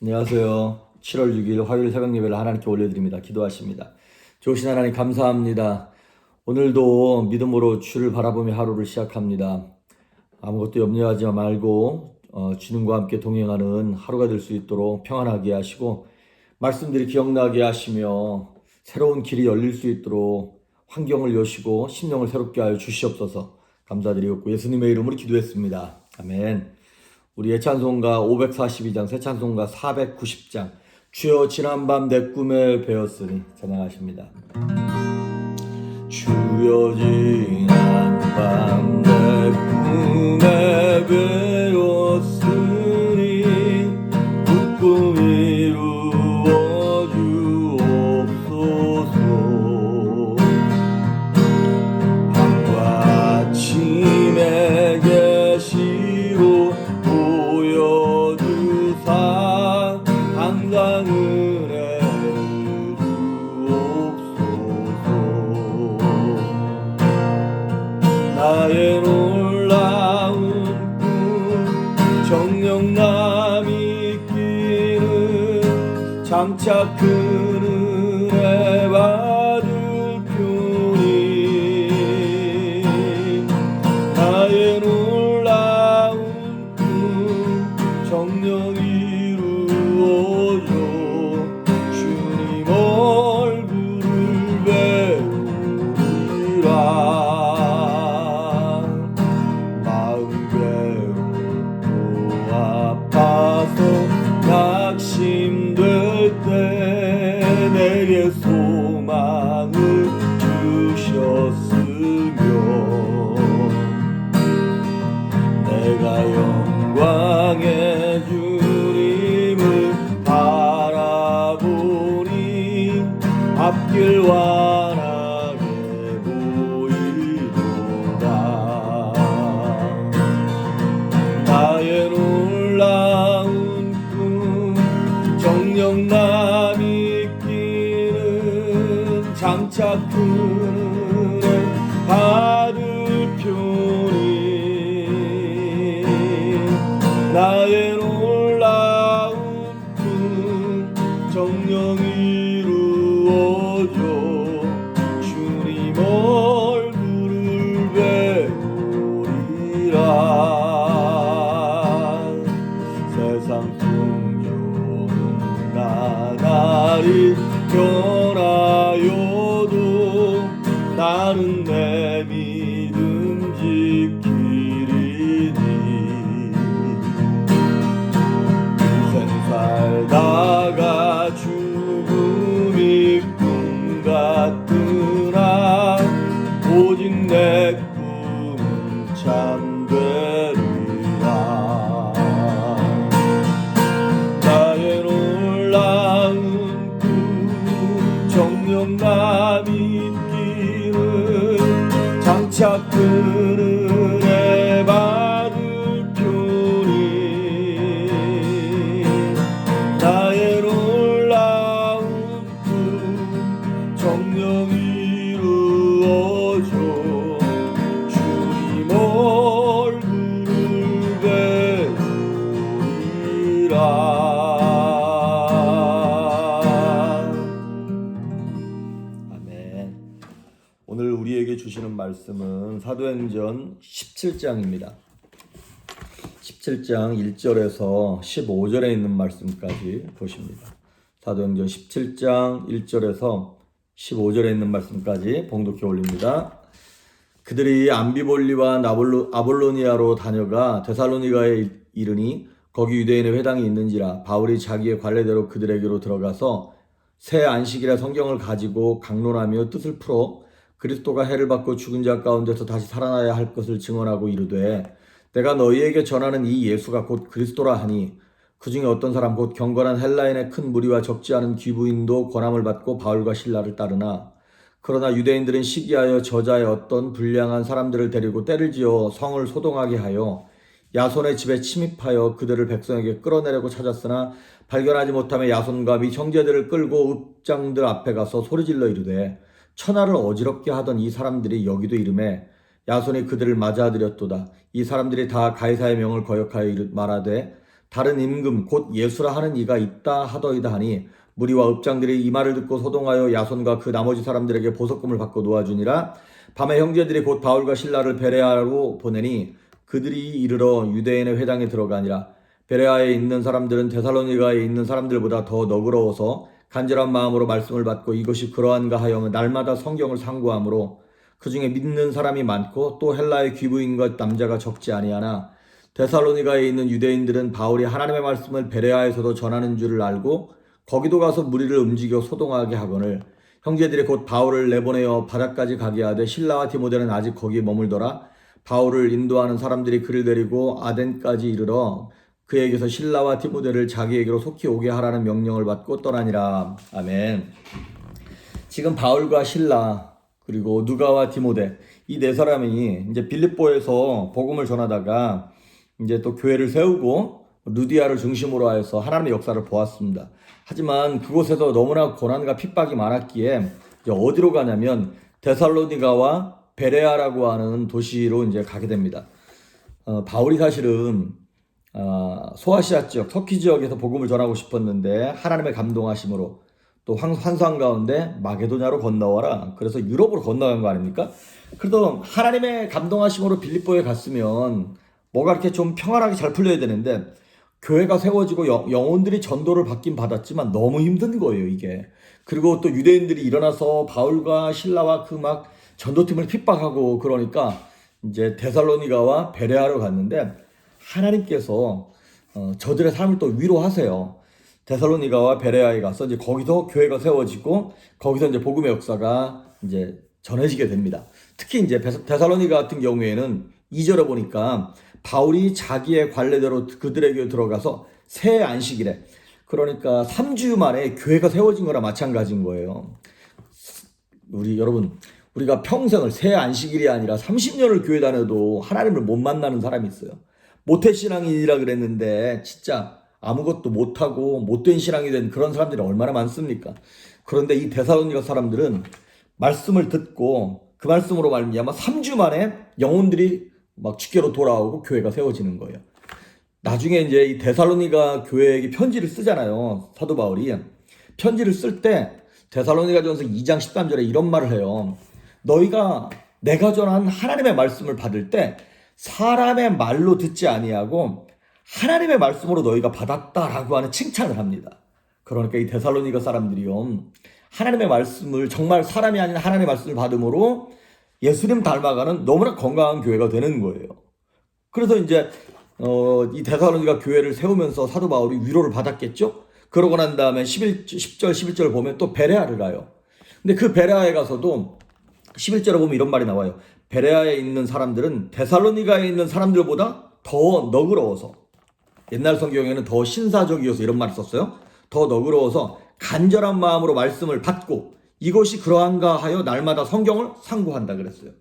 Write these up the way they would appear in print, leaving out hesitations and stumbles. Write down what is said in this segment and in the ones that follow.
안녕하세요. 7월 6일 화요일 새벽 예배를 하나님께 올려드립니다. 기도하십니다. 좋으신 하나님 감사합니다. 오늘도 믿음으로 주를 바라보며 하루를 시작합니다. 아무것도 염려하지 말고 주님과 함께 동행하는 하루가 될 수 있도록 평안하게 하시고 말씀들이 기억나게 하시며 새로운 길이 열릴 수 있도록 환경을 여시고 심령을 새롭게 하여 주시옵소서 감사드리겠고 예수님의 이름으로 기도했습니다. 아멘. 우리의 찬송가 542장, 새 찬송가 490장, 주여 지난밤 내 꿈에 배었으니 찬양하십니다. 주여 지난밤 내 꿈에 배었으니 그 꿈 이루어 주옵소서. 밤과 아침에 계시고 보여주사 항상 은혜를 주옵소서. 나의 놀라운 꿈 정령남 있기는 장차 큰 은혜 받을 표니 나의 놀라운 정령 이루어줘 주님 얼굴을 배우리라. 마음 괴롭고 아파서 낙심될 때 내게 소망을 주셨으며 내가 영광의 주님을 바라보니 앞길 환하게 보이도다. 나의 놀라운 꿈 정령남 있기는 장차 큰 은혜 받을 표니 나의 놀라운 꿈 정령 이루어줘 주님 얼굴을 배우리라. 세상 풍조는 나날이 변하여도 나는 내 믿음 지키리니 인생 살다가 죽음이 꿈 같으나 오직 내 꿈은 참되리라. 나의 놀라운 꿈 정령남 있기는 장차 큰 은혜 받을 표니 나의 놀라운 꿈 정령 이루어줘 주님 얼굴을 배우리라. 오늘 우리에게 주시는 말씀은 사도행전 17장입니다. 17장 1절에서 15절에 있는 말씀까지 보십니다. 사도행전 17장 1절에서 15절에 있는 말씀까지 봉독해 올립니다. 그들이 암비볼리와 아볼로니아로 다녀가 데살로니가에 이르니 거기 유대인의 회당이 있는지라 바울이 자기의 관례대로 그들에게로 들어가서 새 안식일에 성경을 가지고 강론하며 뜻을 풀어 그리스도가 해를 받고 죽은 자 가운데서 다시 살아나야 할 것을 증언하고 이르되 내가 너희에게 전하는 이 예수가 곧 그리스도라 하니 그 중에 어떤 사람 곧 경건한 헬라인의 큰 무리와 적지 않은 귀부인도 권함을 받고 바울과 실라를 따르나 그러나 유대인들은 시기하여 저자의 어떤 불량한 사람들을 데리고 때를 지어 성을 소동하게 하여 야손의 집에 침입하여 그들을 백성에게 끌어내려고 찾았으나 발견하지 못하며 야손과 및 형제들을 끌고 읍장들 앞에 가서 소리질러 이르되 천하를 어지럽게 하던 이 사람들이 여기도 이르매 야손이 그들을 맞아들였도다. 이 사람들이 다 가이사의 명을 거역하여 말하되 다른 임금 곧 예수라 하는 이가 있다 하더이다 하니 무리와 읍장들이 이 말을 듣고 소동하여 야손과 그 나머지 사람들에게 보석금을 받고 놓아주니라. 밤에 형제들이 곧 바울과 실라를 베레아로 보내니 그들이 이르러 유대인의 회당에 들어가니라. 베레아에 있는 사람들은 데살로니가에 있는 사람들보다 더 너그러워서 간절한 마음으로 말씀을 받고 이것이 그러한가 하여 날마다 성경을 상고하므로 그 중에 믿는 사람이 많고 또 헬라의 귀부인과 남자가 적지 아니하나 데살로니가에 있는 유대인들은 바울이 하나님의 말씀을 베레아에서도 전하는 줄을 알고 거기도 가서 무리를 움직여 소동하게 하거늘 형제들이 곧 바울을 내보내어 바다까지 가게 하되 실라와 디모데는 아직 거기에 머물더라. 바울을 인도하는 사람들이 그를 데리고 아덴까지 이르러 그에게서 실라와 디모데를 자기에게로 속히 오게 하라는 명령을 받고 떠나니라. 아멘. 지금 바울과 실라 그리고 누가와 디모데 이 네 사람이 이제 빌립보에서 복음을 전하다가 이제 또 교회를 세우고 루디아를 중심으로 해서 하나님의 역사를 보았습니다. 하지만 그곳에서 너무나 고난과 핍박이 많았기에 이제 어디로 가냐면 데살로니가와 베레아라고 하는 도시로 이제 가게 됩니다. 바울이 사실은 소아시아 지역, 터키 지역에서 복음을 전하고 싶었는데 하나님의 감동하심으로 또 환상 가운데 마게도냐로 건너와라. 그래서 유럽으로 건너간 거 아닙니까? 그래도 하나님의 감동하심으로 빌립보에 갔으면 뭐가 이렇게 좀 평안하게 잘 풀려야 되는데 교회가 세워지고 영혼들이 전도를 받긴 받았지만 너무 힘든 거예요, 이게. 그리고 또 유대인들이 일어나서 바울과 실라와 그 막 전도팀을 핍박하고 그러니까 이제 데살로니가와 베레아로 갔는데 하나님께서 저들의 삶을 또 위로하세요. 데살로니가와 베레아에 가서 이제 거기서 교회가 세워지고 거기서 이제 복음의 역사가 이제 전해지게 됩니다. 특히 이제 데살로니가 같은 경우에는 2절에 보니까 바울이 자기의 관례대로 그들에게 들어가서 새 안식일에 그러니까 3주 만에 교회가 세워진 거나 마찬가지인 거예요. 여러분 우리가 평생을 새 안식일이 아니라 30년을 교회 다녀도 하나님을 못 만나는 사람이 있어요. 모태신앙인이라 그랬는데 진짜 아무것도 못하고 못된 신앙이 된 그런 사람들이 얼마나 많습니까? 그런데 이 데살로니가 사람들은 말씀을 듣고 그 말씀으로 말미암아 3주 만에 영혼들이 막 주께로 돌아오고 교회가 세워지는 거예요. 나중에 이제 이 데살로니가 교회에게 편지를 쓰잖아요. 사도 바울이. 편지를 쓸 때 데살로니가전서 2장 13절에 이런 말을 해요. 너희가 내가 전한 하나님의 말씀을 받을 때 사람의 말로 듣지 아니하고 하나님의 말씀으로 너희가 받았다라고 하는 칭찬을 합니다. 그러니까 이 데살로니가 사람들이요. 하나님의 말씀을 정말 사람이 아닌 하나님의 말씀을 받음으로 예수님 닮아가는 너무나 건강한 교회가 되는 거예요. 그래서 이제 이 데살로니가 교회를 세우면서 사도 바울이 위로를 받았겠죠. 그러고 난 다음에 10절 11절 보면 또 베레아를 가요. 근데 그 베레아에 가서도 11절에 보면 이런 말이 나와요. 베레아에 있는 사람들은 데살로니가에 있는 사람들보다 더 너그러워서 옛날 성경에는 더 신사적이어서 이런 말을 썼어요. 더 너그러워서 간절한 마음으로 말씀을 받고 이것이 그러한가 하여 날마다 성경을 상고한다 그랬어요.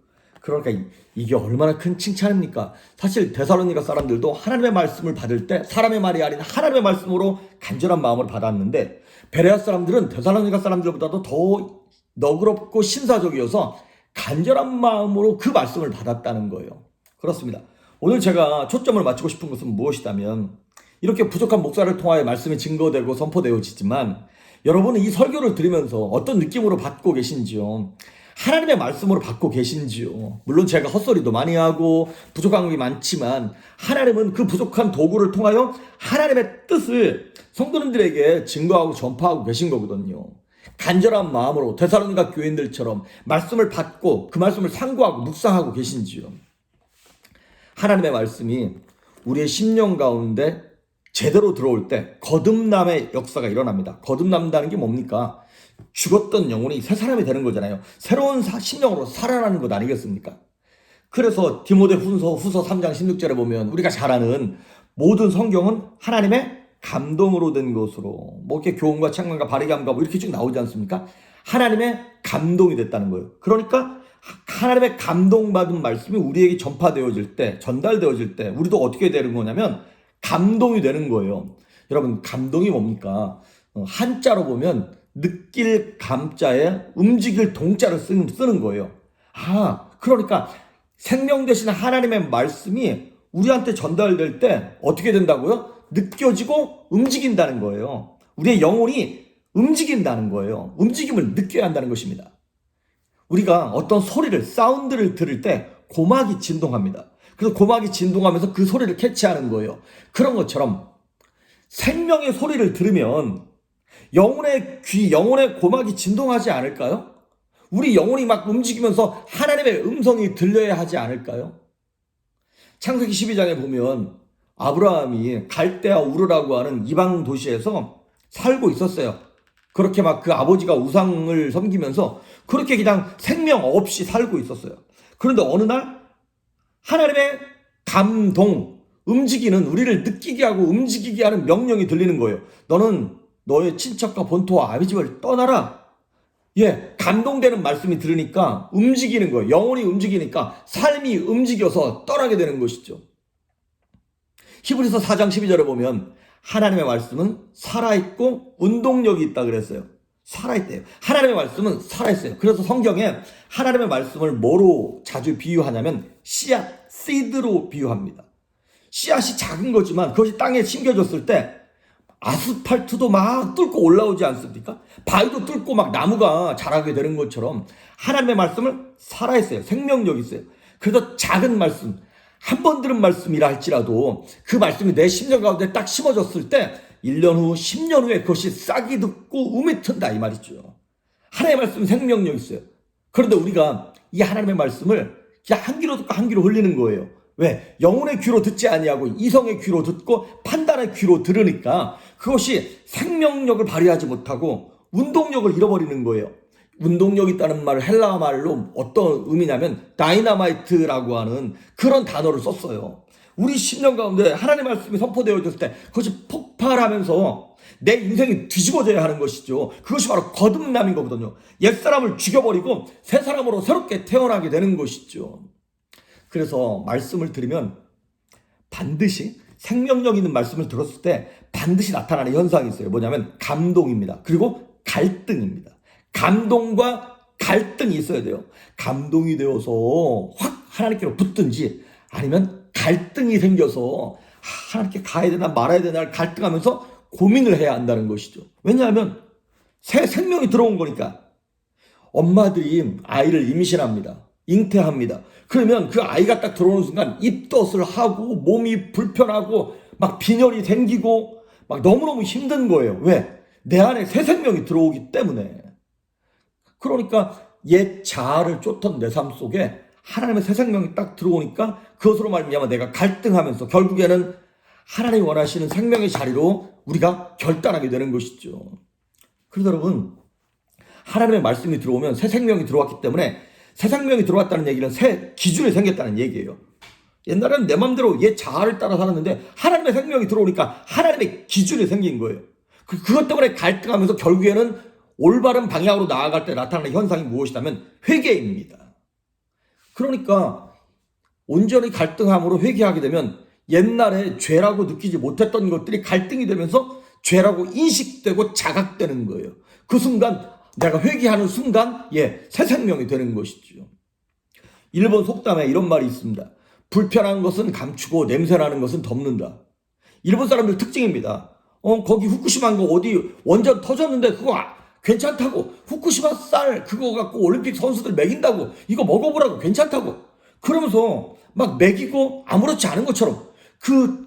그러니까 이게 얼마나 큰 칭찬입니까? 사실 데살로니가 사람들도 하나님의 말씀을 받을 때 사람의 말이 아닌 하나님의 말씀으로 간절한 마음으로 받았는데 베레아 사람들은 데살로니가 사람들보다도 더 너그럽고 신사적이어서 간절한 마음으로 그 말씀을 받았다는 거예요. 그렇습니다. 오늘 제가 초점을 맞추고 싶은 것은 무엇이냐면 이렇게 부족한 목사를 통하여 말씀이 증거되고 선포되어지지만 여러분은 이 설교를 들으면서 어떤 느낌으로 받고 계신지요? 하나님의 말씀으로 받고 계신지요? 물론 제가 헛소리도 많이 하고 부족한 게 많지만 하나님은 그 부족한 도구를 통하여 하나님의 뜻을 성도님들에게 증거하고 전파하고 계신 거거든요. 간절한 마음으로 데살로니가 교인들처럼 말씀을 받고 그 말씀을 상고하고 묵상하고 계신지요? 하나님의 말씀이 우리의 심령 가운데 제대로 들어올 때 거듭남의 역사가 일어납니다. 거듭난다는 게 뭡니까? 죽었던 영혼이 새 사람이 되는 거잖아요. 새로운 심령으로 살아나는 것 아니겠습니까? 그래서 디모데 후서 3장 16절에 보면 우리가 잘 아는 모든 성경은 하나님의 감동으로 된 것으로 뭐 이렇게 교훈과 책망과 바리감과 뭐 이렇게 쭉 나오지 않습니까? 하나님의 감동이 됐다는 거예요. 그러니까 하나님의 감동받은 말씀이 우리에게 전파되어질 때, 전달되어질 때 우리도 어떻게 되는 거냐면 감동이 되는 거예요. 여러분 감동이 뭡니까? 한자로 보면 느낄 감자에 움직일 동자를 쓰는 거예요. 그러니까 생명 되신 하나님의 말씀이 우리한테 전달될 때 어떻게 된다고요? 느껴지고 움직인다는 거예요. 우리의 영혼이 움직인다는 거예요. 움직임을 느껴야 한다는 것입니다. 우리가 어떤 소리를, 사운드를 들을 때 고막이 진동합니다. 그래서 고막이 진동하면서 그 소리를 캐치하는 거예요. 그런 것처럼 생명의 소리를 들으면 영혼의 귀, 영혼의 고막이 진동하지 않을까요? 우리 영혼이 막 움직이면서 하나님의 음성이 들려야 하지 않을까요? 창세기 12장에 보면 아브라함이 갈대아 우르라고 하는 이방 도시에서 살고 있었어요. 그렇게 막 그 아버지가 우상을 섬기면서 그렇게 그냥 생명 없이 살고 있었어요. 그런데 어느 날 하나님의 감동, 움직이는, 우리를 느끼게 하고 움직이게 하는 명령이 들리는 거예요. 너는 너의 친척과 본토와 아비 집을 떠나라. 감동되는 말씀이 들으니까 움직이는 거예요. 영혼이 움직이니까 삶이 움직여서 떠나게 되는 것이죠. 히브리서 4장 12절에 보면 하나님의 말씀은 살아있고 운동력이 있다 그랬어요. 살아있대요. 하나님의 말씀은 살아있어요. 그래서 성경에 하나님의 말씀을 뭐로 자주 비유하냐면 씨앗, 씨드로 비유합니다. 씨앗이 작은 거지만 그것이 땅에 심겨졌을 때 아스팔트도 막 뚫고 올라오지 않습니까? 바위도 뚫고 막 나무가 자라게 되는 것처럼 하나님의 말씀을 살아있어요. 생명력이 있어요. 그래서 작은 말씀, 한 번 들은 말씀이라 할지라도 그 말씀이 내 심령 가운데 딱 심어졌을 때 1년 후, 10년 후에 그것이 싹이 듣고 음이 튼다 이 말이죠. 하나님의 말씀은 생명력이 있어요. 그런데 우리가 이 하나님의 말씀을 그냥 한 귀로 듣고 한 귀로 흘리는 거예요. 왜? 영혼의 귀로 듣지 아니하고 이성의 귀로 듣고 판단의 귀로 들으니까 그것이 생명력을 발휘하지 못하고 운동력을 잃어버리는 거예요. 운동력 있다는 말을 헬라어 말로 어떤 의미냐면 다이나마이트라고 하는 그런 단어를 썼어요. 우리 심령 가운데 하나님의 말씀이 선포되어졌을 때 그것이 폭발하면서 내 인생이 뒤집어져야 하는 것이죠. 그것이 바로 거듭남인 거거든요. 옛사람을 죽여버리고 새 사람으로 새롭게 태어나게 되는 것이죠. 그래서 말씀을 들으면 반드시 생명력 있는 말씀을 들었을 때 반드시 나타나는 현상이 있어요. 뭐냐면 감동입니다. 그리고 갈등입니다. 감동과 갈등이 있어야 돼요. 감동이 되어서 확 하나님께로 붙든지 아니면 갈등이 생겨서 하나님께 가야 되나 말아야 되나 갈등하면서 고민을 해야 한다는 것이죠. 왜냐하면 새 생명이 들어온 거니까. 엄마들이 아이를 임신합니다. 잉태합니다. 그러면 그 아이가 딱 들어오는 순간 입덧을 하고 몸이 불편하고 막 빈혈이 생기고 막 너무너무 힘든 거예요. 왜? 내 안에 새 생명이 들어오기 때문에. 그러니까 옛 자아를 쫓던 내 삶 속에 하나님의 새 생명이 딱 들어오니까 그것으로 말미암아 내가 갈등하면서 결국에는 하나님이 원하시는 생명의 자리로 우리가 결단하게 되는 것이죠. 그래서 여러분, 하나님의 말씀이 들어오면 새 생명이 들어왔기 때문에 새 생명이 들어왔다는 얘기는 새 기준이 생겼다는 얘기예요. 옛날에는 내 맘대로 옛 자아를 따라 살았는데 하나님의 생명이 들어오니까 하나님의 기준이 생긴 거예요. 그것 때문에 갈등하면서 결국에는 올바른 방향으로 나아갈 때 나타나는 현상이 무엇이냐면 회개입니다. 그러니까 온전히 갈등함으로 회개하게 되면 옛날에 죄라고 느끼지 못했던 것들이 갈등이 되면서 죄라고 인식되고 자각되는 거예요. 그 순간 내가 회개하는 순간 새 생명이 되는 것이죠. 일본 속담에 이런 말이 있습니다. 불편한 것은 감추고 냄새나는 것은 덮는다. 일본 사람들 특징입니다. 거기 후쿠시마인가 어디 원전 터졌는데 그거 괜찮다고, 후쿠시마 쌀 그거 갖고 올림픽 선수들 먹인다고, 이거 먹어보라고, 괜찮다고 그러면서 막 먹이고 아무렇지 않은 것처럼 그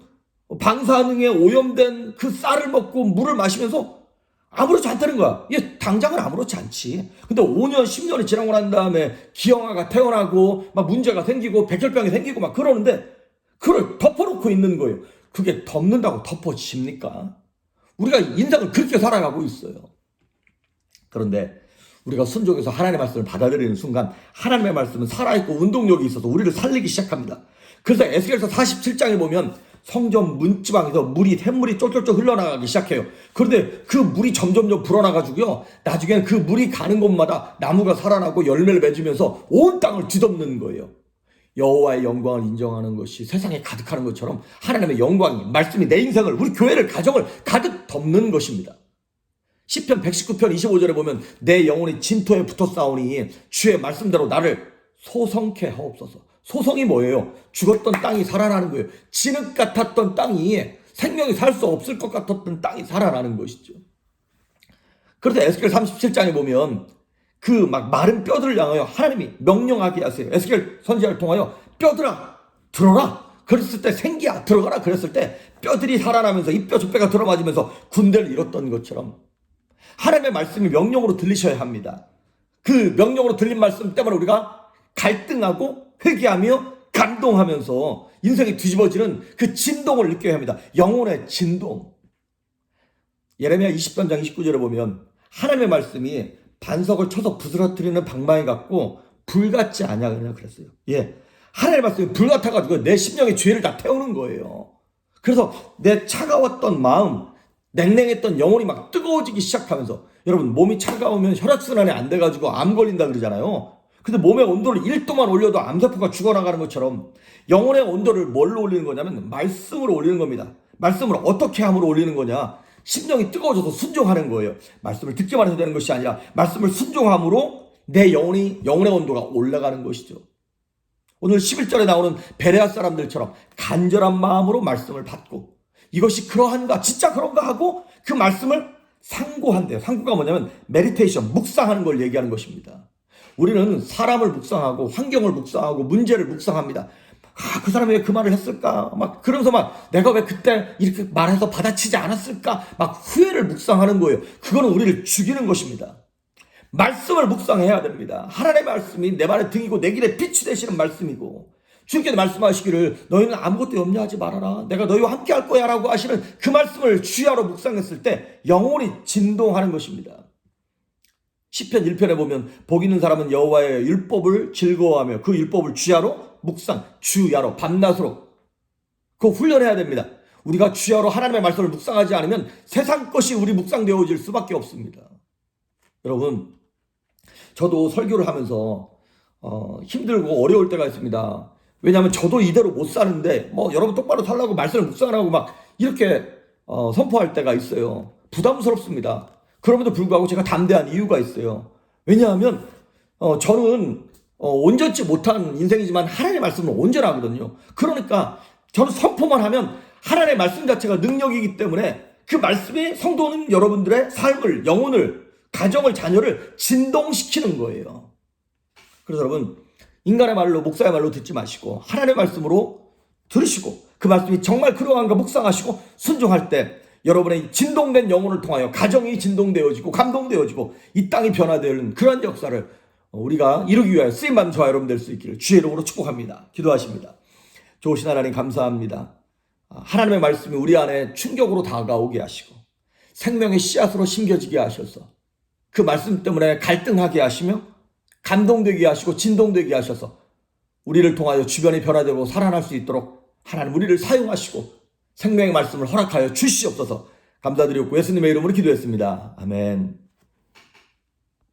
방사능에 오염된 그 쌀을 먹고 물을 마시면서 아무렇지 않다는 거야. 당장은 아무렇지 않지. 근데 5년 10년이 지나고 난 다음에 기형아가 태어나고 막 문제가 생기고 백혈병이 생기고 막 그러는데 그걸 덮어놓고 있는 거예요. 그게 덮는다고 덮어집니까? 우리가 인생을 그렇게 살아가고 있어요. 그런데 우리가 순종해서 하나님의 말씀을 받아들이는 순간 하나님의 말씀은 살아있고 운동력이 있어서 우리를 살리기 시작합니다. 그래서 에스겔서 47장에 보면 성전 문지방에서 샘물이 쫄쫄쫄 흘러나가기 시작해요. 그런데 그 물이 점점점 불어나가지고요, 나중에는 그 물이 가는 곳마다 나무가 살아나고 열매를 맺으면서 온 땅을 뒤덮는 거예요. 여호와의 영광을 인정하는 것이 세상에 가득하는 것처럼 하나님의 영광이, 말씀이 내 인생을, 우리 교회를, 가정을 가득 덮는 것입니다. 시편 119편 25절에 보면 내 영혼이 진토에 붙어 싸우니 주의 말씀대로 나를 소성케 하옵소서. 소성이 뭐예요? 죽었던 땅이 살아나는 거예요. 진흙 같았던 땅이 생명이 살 수 없을 것 같았던 땅이 살아나는 것이죠. 그래서 에스겔 37장에 보면 그 막 마른 뼈들을 향하여 하나님이 명령하게 하세요. 에스겔 선지자를 통하여 뼈들아 들어라. 그랬을 때 생기야 들어가라. 그랬을 때 뼈들이 살아나면서 이 뼈 저 뼈가 들어맞으면서 군대를 이뤘던 것처럼 하나님의 말씀이 명령으로 들리셔야 합니다. 그 명령으로 들린 말씀 때문에 우리가 갈등하고 회개하며 감동하면서 인생이 뒤집어지는 그 진동을 느껴야 합니다. 영혼의 진동. 예레미야 20장 29절에 보면 하나님의 말씀이 반석을 쳐서 부스러뜨리는 방망이 같고 불같지 않냐 그랬어요. 예, 하나님의 말씀이 불 같아가지고 내 심령의 죄를 다 태우는 거예요. 그래서 내 차가웠던 마음, 냉랭했던 영혼이 막 뜨거워지기 시작하면서, 여러분 몸이 차가우면 혈액순환이 안 돼가지고 암 걸린다 그러잖아요. 근데 몸의 온도를 1도만 올려도 암세포가 죽어나가는 것처럼 영혼의 온도를 뭘로 올리는 거냐면 말씀으로 올리는 겁니다. 말씀을 어떻게 함으로 올리는 거냐? 심령이 뜨거워져서 순종하는 거예요. 말씀을 듣기만 해도 되는 것이 아니라 말씀을 순종함으로 내 영혼의 온도가 올라가는 것이죠. 오늘 11절에 나오는 베레아 사람들처럼 간절한 마음으로 말씀을 받고, 이것이 그러한가 진짜 그런가 하고 그 말씀을 상고한대요. 상고가 뭐냐면 메디테이션, 묵상하는 걸 얘기하는 것입니다. 우리는 사람을 묵상하고 환경을 묵상하고 문제를 묵상합니다. 그 사람이 왜 그 말을 했을까? 막 그러면서 막 내가 왜 그때 이렇게 말해서 받아치지 않았을까? 막 후회를 묵상하는 거예요. 그거는 우리를 죽이는 것입니다. 말씀을 묵상해야 됩니다. 하나님의 말씀이 내 발의 등이고 내 길에 빛이 되시는 말씀이고, 주님께서 말씀하시기를 너희는 아무것도 염려하지 말아라, 내가 너희와 함께 할 거야 라고 하시는 그 말씀을 주야로 묵상했을 때 영혼이 진동하는 것입니다. 시편 1편에 보면 복 있는 사람은 여호와의 율법을 즐거워하며 그 율법을 주야로 묵상, 주야로 밤낮으로 그거 훈련해야 됩니다. 우리가 주야로 하나님의 말씀을 묵상하지 않으면 세상 것이 우리 묵상되어질 수밖에 없습니다. 여러분, 저도 설교를 하면서 힘들고 어려울 때가 있습니다. 왜냐하면 저도 이대로 못 사는데 여러분 똑바로 살라고 말씀을 묵상하고 막 이렇게 선포할 때가 있어요. 부담스럽습니다. 그럼에도 불구하고 제가 담대한 이유가 있어요. 왜냐하면 저는 온전치 못한 인생이지만 하나님의 말씀은 온전하거든요. 그러니까 저는 선포만 하면 하나님의 말씀 자체가 능력이기 때문에 그 말씀이 성도는 여러분들의 삶을, 영혼을, 가정을, 자녀를 진동시키는 거예요. 그래서 여러분, 인간의 말로, 목사의 말로 듣지 마시고 하나님의 말씀으로 들으시고 그 말씀이 정말 그러한가 묵상하시고 순종할 때 여러분의 진동된 영혼을 통하여 가정이 진동되어지고 감동되어지고 이 땅이 변화되는 그런 역사를 우리가 이루기 위하여 쓰임받는 저와 여러분 될 수 있기를 주의 이름으로 축복합니다. 기도하십니다. 좋으신 하나님 감사합니다. 하나님의 말씀이 우리 안에 충격으로 다가오게 하시고 생명의 씨앗으로 심겨지게 하셔서 그 말씀 때문에 갈등하게 하시며 감동되게 하시고 진동되게 하셔서 우리를 통하여 주변이 변화되고 살아날 수 있도록 하나님 우리를 사용하시고 생명의 말씀을 허락하여 주시옵소서. 감사드리고 예수님의 이름으로 기도했습니다. 아멘.